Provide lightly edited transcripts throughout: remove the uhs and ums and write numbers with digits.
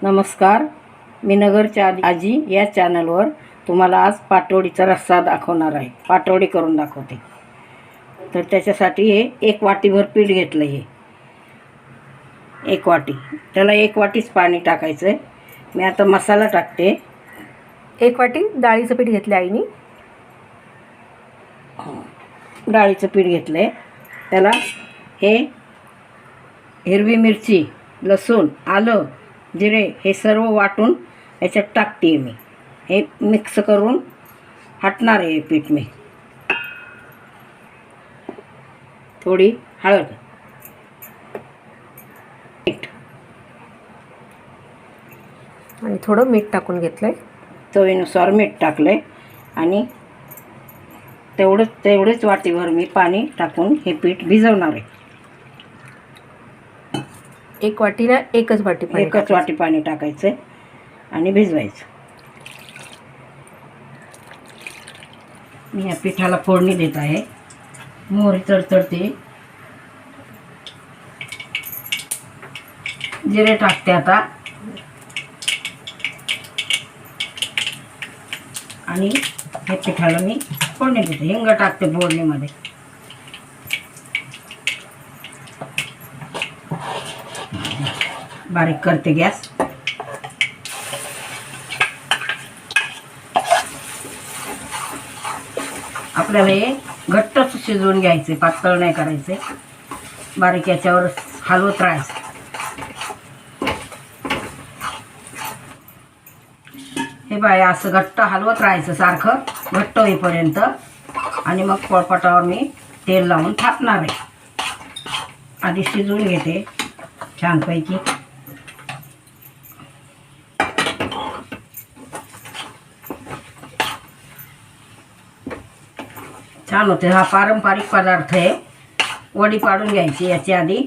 नमस्कार, मी नगरच्या आजी या चॅनलवर तुम्हाला आज पाटवडीचा रस्सा दाखवणार आहे. पाटवडी करून दाखवते. तर त्याच्यासाठी हे 1 वाटीभर पीठ घेतलं. हे 1 वाटी, त्याला 1 वाटीच पाणी टाकायचं आहे. मी आता मसाला टाकते. 1 वाटी डाळीचं पीठ घेतलं आईनी. डाळीचं पीठ घेतलं आहे. त्याला हे हिरवी मिरची, लसूण, आलं, जिरे हे सर्व वाटून याच्यात टाकते. मी हे मिक्स करून हटणार आहे पीठ. मी थोडी हळद, मीठ आणि थोडं मीठ टाकून घेतलंय. चवीनुसार मीठ टाकलंय आणि तेवढेच वाटीभर मी पाणी टाकून हे पीठ भिजवणार आहे. 1 वाटीला 1च वाटी पाणी, 1च वाटी पाणी टाकायचं आणि भिजवायचं. मी या पिठाला फोडणी देत आहे. मोहरी तडतडते, जिरे टाकते आता आणि हे पिठाला मी फोडणी देते. हिंग टाकते फोडणीमध्ये. बारीक करते गॅस. आपल्याला हे घट्टच शिजवून घ्यायचे, पातळ नाही करायचे. बारीक याच्यावर हलवत राहायचं. हे बाय असं घट्ट हलवत राहायचं सारखं, घट्ट होईपर्यंत. आणि मग पोळपाटावर मी तेल लावून थापणार आहे. आधी शिजवून घेते छानपैकी. छान होते. हा पारंपरिक पदार्थ आहे. वडी पाडून घ्यायची याची आधी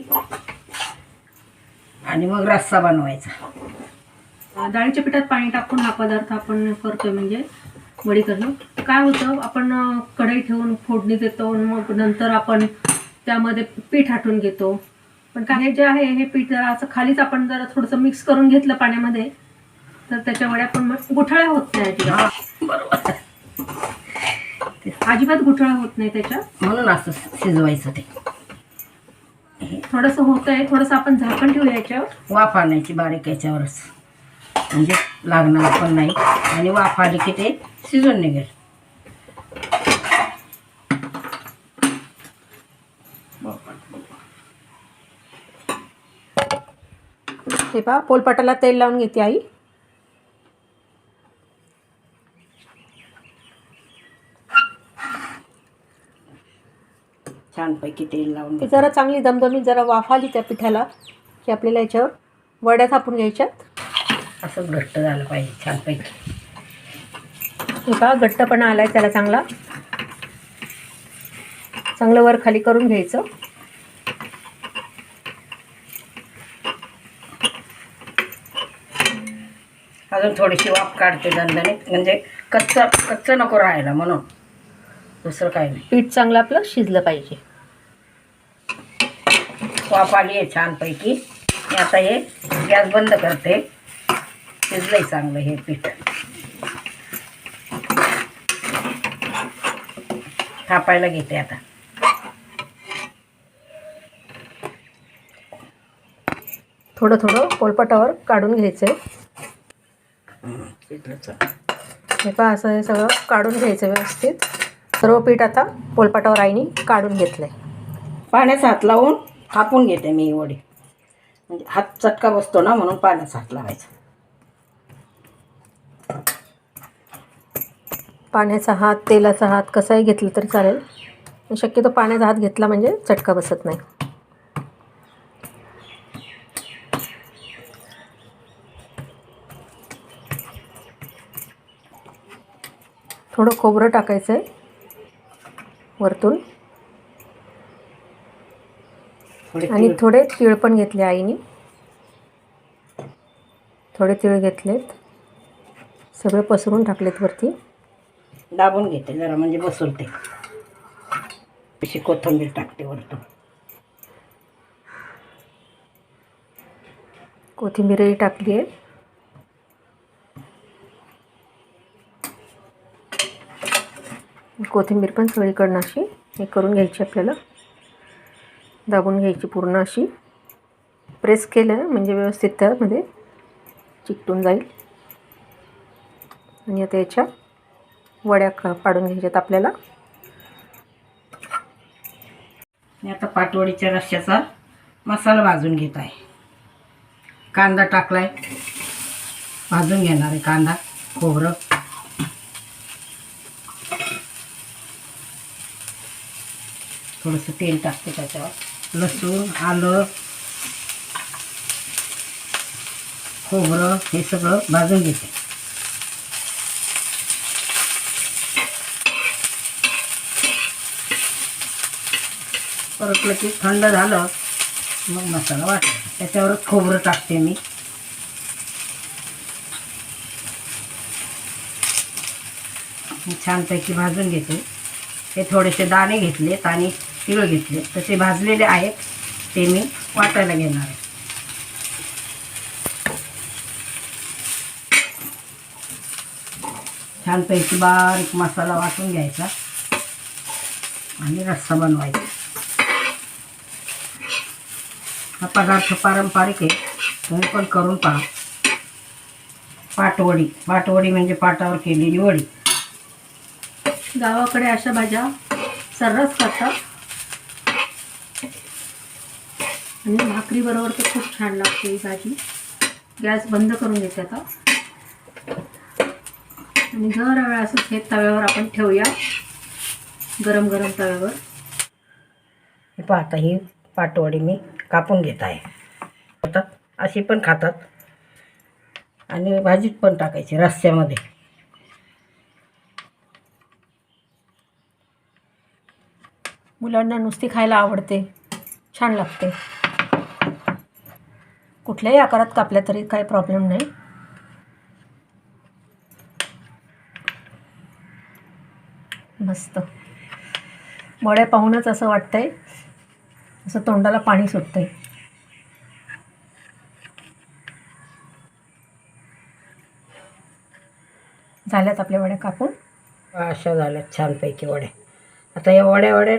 आणि मग रस्सा बनवायचा. डाळीच्या पिठात पाणी टाकून हा पदार्थ आपण करतोय, म्हणजे वडी करणं. काय होतं, आपण कढई ठेवून फोडणी देतो, मग नंतर आपण त्यामध्ये पीठ आटून घेतो. पण काय जे आहे हे पीठ जरा असं खालीच आपण जरा थोडंसं मिक्स करून घेतलं पाण्यामध्ये, तर त्याच्या वड्या पण मग गुठळ्या होत नाही. बरोबर, अजिबात गुठळ्या होत नाही त्याच्या. म्हणून असं शिजवायचं. ते थोडंसं होत आहे, थोडंसं आपण झाकण ठेवूया याच्यावर. वाफ आणायची बारीक याच्यावरच, म्हणजे लागणार पण नाही. आणि वाफ आली की ते शिजून निघेल. हे पहा, पोलपाटाला तेल लावून घेते आई. छानपैकी तेल लावून जरा चांगली दमदमीत जरा वाफ आली त्या पिठाला की आपल्याला याच्यावर वड्या थापून घ्यायच्यात. असं घट्ट झालं पाहिजे छानपैकी. हे पहा, घट्टपणा आलाय त्याला चांगला. चांगलं वर खाली करून घ्यायचं. अजून थोडीशी वाफ काढते दणदणीत, म्हणजे कच्चं नको राहायला, म्हणून. दुसरं काही नाही. पीठ चांगलं आपलं शिजलं पाहिजे. वाफ आली आहे छानपैकी. मी आता हे गॅस बंद करते. शिजलंय चांगलं हे पीठ. थापायला घेते आता. थोडं थोडं पोलपाटावर काढून घ्यायचंय. हे पहा, असं हे सगळं काढून घ्यायचं व्यवस्थित. सर्व पीठ आता पोलपाटावर आईने काढून घेतलंय. पाण्याचा हात लावून थापून घेते मी ही वडी. म्हणजे हात चटका बसतो ना, म्हणून पाण्याचा हात लावायचा. पाण्याचा हात, तेलाचा हात कसाही घेतला तरी चालेल. शक्यतो पाण्याचा हात घेतला म्हणजे चटका बसत नाही. थोडं खोबरं टाकायचं आहे वरतून. आणि थोडे तीळ पण घेतले आईने. थोडे तीळ घेतलेत, सगळे पसरून टाकलेत वरती. दाबून घेते जरा, म्हणजे बसून ते. अशी कोथिंबीर टाकते वरतून. कोथिंबीरही टाकली आहे. कोथिंबीर पण सगळीकडनं अशी हे करून घ्यायची, आपल्याला दाबून घ्यायची पूर्ण अशी. प्रेस केलं म्हणजे व्यवस्थित त्यामध्ये चिकटून जाईल. आणि आता याच्या वड्या पाडून घ्यायच्यात आपल्याला. मी आता पाटवडीच्या रश्श्याचा मसाला भाजून घेत आहे. कांदा टाकलाय, भाजून घेणार आहे कांदा, खोबरं, थोडंसं तेल टाकते त्याच्यावर, लसूण, आलं, खोबरं हे सगळं भाजून घेते. परतलं की थंड झालं मग मसाला वाटायचा. त्याच्यावरच खोबरं टाकते मी. छानपैकी भाजून घेते. हे थोडेसे दाणे घेतलेत आणि तिळ घेतले, तसे भाजलेले आहेत, ते मी वाटायला घेणार आहे. छानपैकी बारीक मसाला वाटून घ्यायचा आणि रस्सा बनवायचा. हा पदार्थ पारंपरिक आहे, तुम्ही पण करून पहा. पाटवडी, पाटवडी म्हणजे पाटावर केलेली वडी. गावाकडे अशा भाज्या सर्रास खातात आणि भाकरी बरोबर तर खूप छान लागते ही भाजी. गॅस बंद करून घेते आता आणि जरा वेळ असं हे तव्यावर आपण ठेवूया, गरम गरम तव्यावर. हे पहा, आता ही पाटवडी मी कापून घेत आहे. अशी पण खातात आणि भाजीत पण टाकायची रस्स्यामध्ये. मुलांना नुसती खायला आवडते, छान लागते. कुठल्याही आकारात कापल्या तरी काही प्रॉब्लेम नाही. मस्त वड्या पाहूनच असं वाटतंय, असं तोंडाला पाणी सुटतंय. झाल्यात आपल्या वड्या कापून. अशा झाल्यात छानपैकी वड्या. आता या वड्या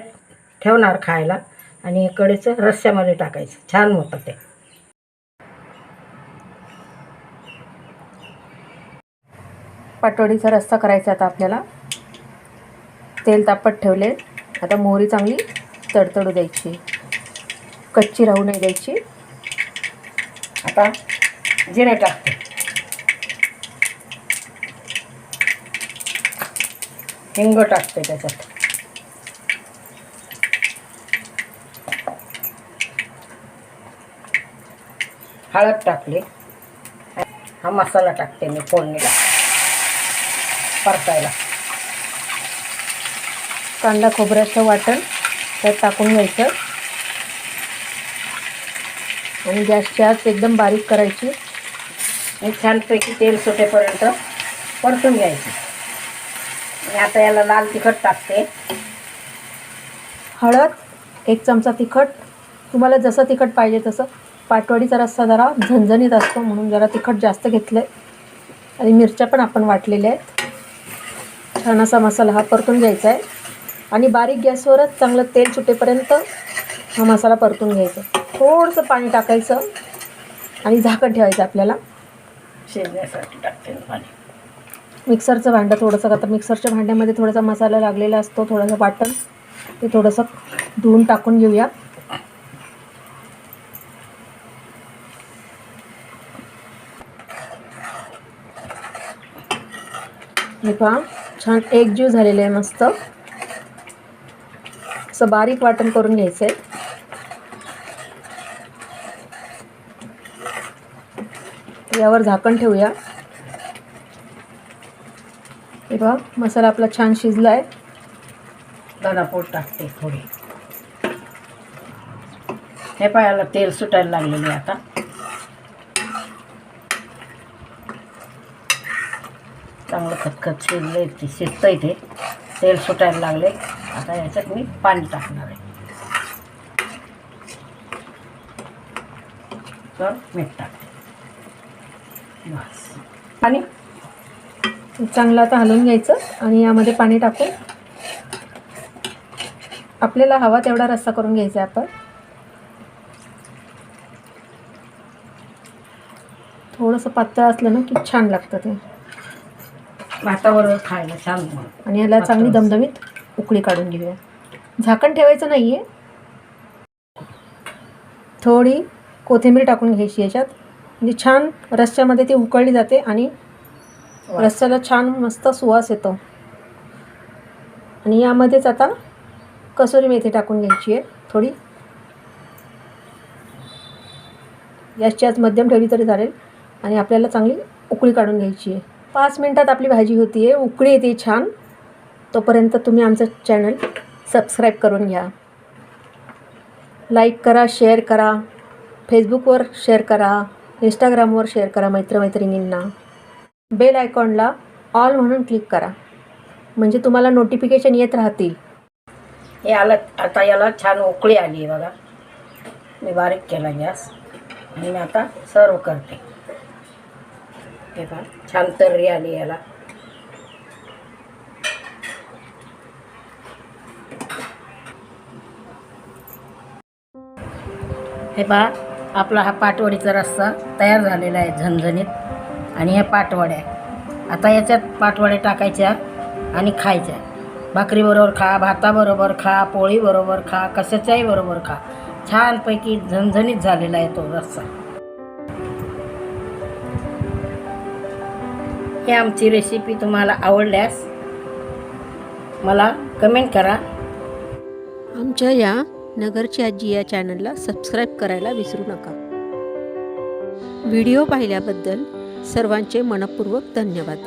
ठेवणार खायला आणि कडेचं रस्स्यामध्ये टाकायचं, छान होतं ते. पाटवडीचा रस्सा करायचा आता आपल्याला. तेल तापत ठेवले. आता मोहरी चांगली तडतडू द्यायची, कच्ची राहू नाही द्यायची. आता जिरे टाकते, हिंग टाकते त्याच्यात, हळद टाकली. हा मसाला टाकते मी फोडणीला परतायला. कांदा खोबऱ्याचं वाटण त्यात टाकून घ्यायचं आणि गॅसची आच एकदम बारीक करायची आणि छानपैकी तेल सुटेपर्यंत परतून घ्यायची. आणि आता याला लाल तिखट टाकते, हळद, 1 चमचा तिखट, तुम्हाला जसं तिखट पाहिजे तसं. पाटवडीचा रस्सा जरा झणझणीत असतो म्हणून जरा तिखट जास्त घेतलं आहे. आणि मिरच्या पण आपण वाटलेल्या आहेत. छान असा मसाला हा परतून घ्यायचा आहे आणि बारीक गॅसवरच चांगलं तेल सुटेपर्यंत हा मसाला परतून घ्यायचा. थोडंसं पाणी टाकायचं आणि झाकण ठेवायचं आपल्याला. शिजण्यासाठी टाकते पाणी. मिक्सरचं भांडं थोडंसं, आता मिक्सरच्या भांड्यामध्ये थोडासा मसाला लागलेला असतो, थोडंसं वाटण, ते थोडंसं धुवून टाकून घेऊया. हे पहा छान एकजीव झालेलं आहे, मस्त असं बारीक वाटण करून घ्यायचं आहे. यावर झाकण ठेवूया. हे पहा मसाला आपला छान शिजला आहे. दडापोट टाकते थोडी. हे पायाला तेल सुटायला लागलेले आता. चांगलं खतखत शिजले, शिजतंय ते, तेल सुटायला लागले. आता याच्यात मी पाणी टाकणार आहे. तर मीठ टाकते बस. आणि चांगलं आता हलवून घ्यायचं आणि यामध्ये पाणी टाकून आपल्याला हवा तेवढा रस्सा करून घ्यायचा आपण. थोडंसं पातळ असलं ना की छान लागतं ते, भाताबरोबर खायला छान. आणि याला चांगली दमदमीत उकळी काढून घेऊया. झाकण ठेवायचं नाही आहे. थोडी कोथिंबीर टाकून घ्यायची याच्यात, म्हणजे छान रस्स्यामध्ये ती उकळली जाते आणि रस्स्याला छान मस्त सुवास येतो. आणि यामध्येच आता कसुरी मेथी टाकून घ्यायची आहे थोडी. गॅसची आच मध्यम ठेवली तरी चालेल. आणि आपल्याला चांगली उकळी काढून घ्यायची आहे. 5 मिनटात आपली भाजी होती आहे, उकळी येते छान. तोपर्यंत तुम्ही आमचं चॅनल सबस्क्राईब करून घ्या. लाईक करा, शेअर करा, फेसबुकवर शेअर करा, इंस्टाग्रामवर शेअर करा मित्रमैत्रिणींना. बेल आयकॉनला ऑल म्हणून क्लिक करा, म्हणजे तुम्हाला नोटिफिकेशन येत राहतील. हे आलं. आता याला छान उकळी आली आहे बघा. मी बारीक केला गॅस आणि मी आता सर्व करते. हे पहा छान तर्री आली याला. हे पहा आपला हा पाटवडीचा रस्सा तयार झालेला आहे झणझणीत. आणि ह्या पाटवड्या आता याच्यात पाटवड्या टाकायच्या आणि खायच्या. भाकरीबरोबर खा, भाताबरोबर खा, पोळीबरोबर खा, कशाच्याही बरोबर खा. छानपैकी झणझणीत झालेला आहे तो रस्सा. ही आमची रेसिपी तुम्हाला आवडल्यास मला कमेंट करा. आमच्या या नगरची आजी या चॅनलला सबस्क्राईब करायला विसरू नका. व्हिडिओ पाहिल्याबद्दल सर्वांचे मनपूर्वक धन्यवाद.